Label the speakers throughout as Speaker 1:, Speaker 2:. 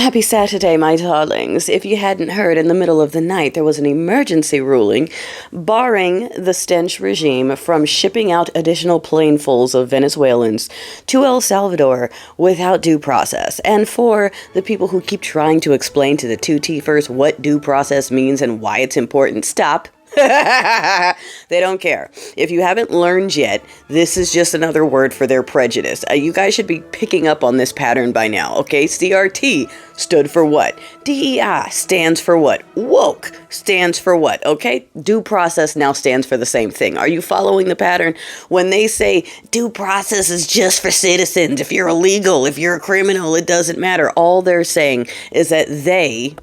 Speaker 1: Happy Saturday, my darlings. If you hadn't heard, in the middle of the night, there was an emergency ruling barring the stench regime from shipping out additional planefuls of Venezuelans to El Salvador without due process. And for the people who keep trying to explain to the two-teefers what due process means and why it's important, stop. They don't care. If you haven't learned yet, this is just another word for their prejudice. You guys should be picking up on this pattern by now, okay? CRT stood for what? DEI stands for what? Woke stands for what, okay? Due process now stands for the same thing. Are you following the pattern? When they say due process is just for citizens, if you're illegal, if you're a criminal, it doesn't matter. All they're saying is that they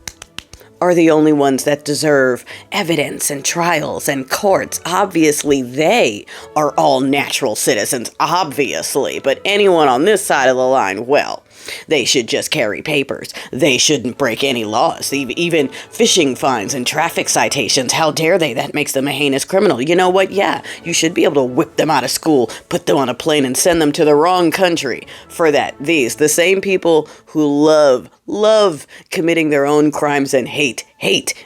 Speaker 1: are the only ones that deserve evidence and trials and courts. Obviously, they are all natural citizens, obviously. But anyone on this side of the line, well, they should just carry papers. They shouldn't break any laws, even fishing fines and traffic citations. How dare they? That makes them a heinous criminal. You know what? Yeah, you should be able to whip them out of school, put them on a plane, and send them to the wrong country for that. The same people who love committing their own crimes and hate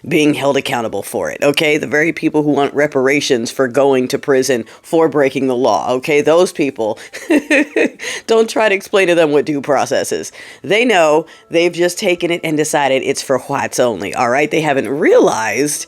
Speaker 1: being held accountable for it, okay? The very people who want reparations for going to prison for breaking the law, okay? Those people, don't try to explain to them what due process is. They know. They've just taken it and decided it's for whites only, all right? They haven't realized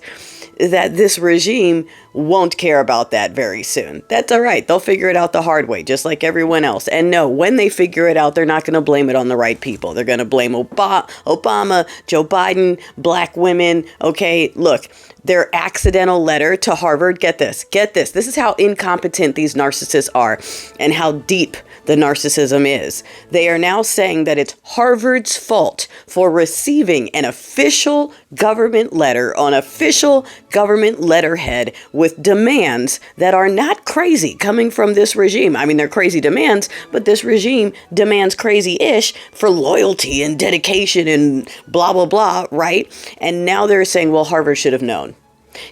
Speaker 1: that this regime won't care about that very soon. That's all right. They'll figure it out the hard way, just like everyone else. And no, when they figure it out, they're not going to blame it on the right people. They're going to blame Obama, Joe Biden, black women. Okay, look, their accidental letter to Harvard. Get this. This is how incompetent these narcissists are and how deep the narcissism is. They are now saying that it's Harvard's fault for receiving an official government letter on official government letterhead with demands that are not crazy coming from this regime. I mean, they're crazy demands, but this regime demands crazy-ish for loyalty and dedication and blah, blah, blah, right? And now they're saying, well, Harvard should have known.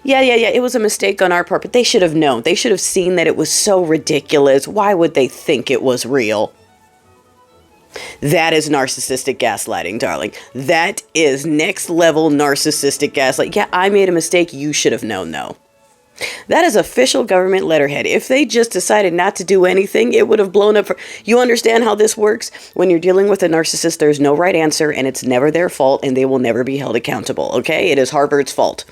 Speaker 1: Yeah, it was a mistake on our part, but they should have known. They should have seen that it was so ridiculous. Why would they think it was real? That is narcissistic gaslighting, darling. That is next level narcissistic gaslighting. Yeah, I made a mistake. You should have known, though. That is official government letterhead. If they just decided not to do anything, it would have blown up. You understand how this works? When you're dealing with a narcissist, there's no right answer, and it's never their fault, and they will never be held accountable, okay? It is Harvard's fault.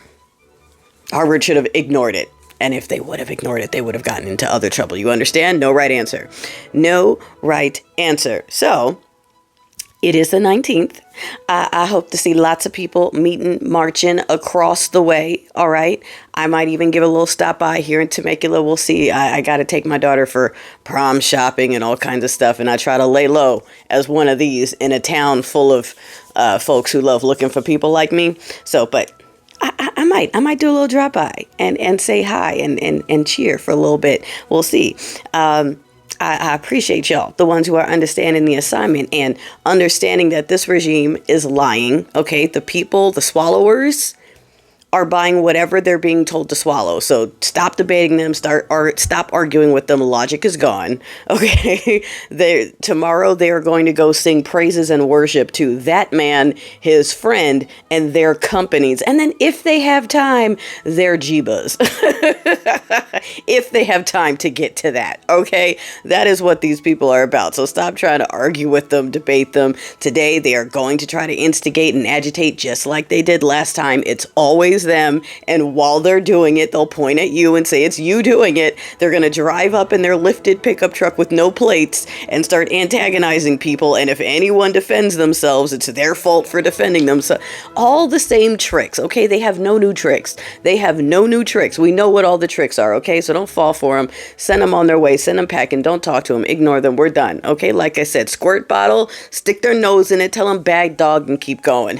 Speaker 1: Harvard should have ignored it. And if they would have ignored it, they would have gotten into other trouble. You understand? No right answer. No right answer. So, it is the 19th. I hope to see lots of people meeting, marching across the way. All right. I might even give a little stop by here in Temecula. We'll see. I got to take my daughter for prom shopping and all kinds of stuff. And I try to lay low as one of these in a town full of folks who love looking for people like me. So, but I might do a little drop by and say hi and cheer for a little bit. We'll see. I appreciate y'all, the ones who are understanding the assignment and understanding that this regime is lying. Okay, the people, the swallowers, are buying whatever they're being told to swallow. So stop debating them. Stop arguing with them. Logic is gone. Okay. Tomorrow they are going to go sing praises and worship to that man, his friend, and their companies. And then if they have time, their jibas. If they have time to get to that. Okay. That is what these people are about. So stop trying to argue with them, debate them. Today they are going to try to instigate and agitate just like they did last time. It's always them, and while they're doing it, they'll point at you and say it's you doing it. They're going to drive up in their lifted pickup truck with no plates and start antagonizing people, and if anyone defends themselves, it's their fault for defending themselves. All the same tricks, okay? They have no new tricks. We know what all the tricks are, okay? So don't fall for them. Send them on their way. Send them packing. Don't talk to them. Ignore them. We're done, okay? Like I said, squirt bottle, stick their nose in it, tell them bag dog, and keep going.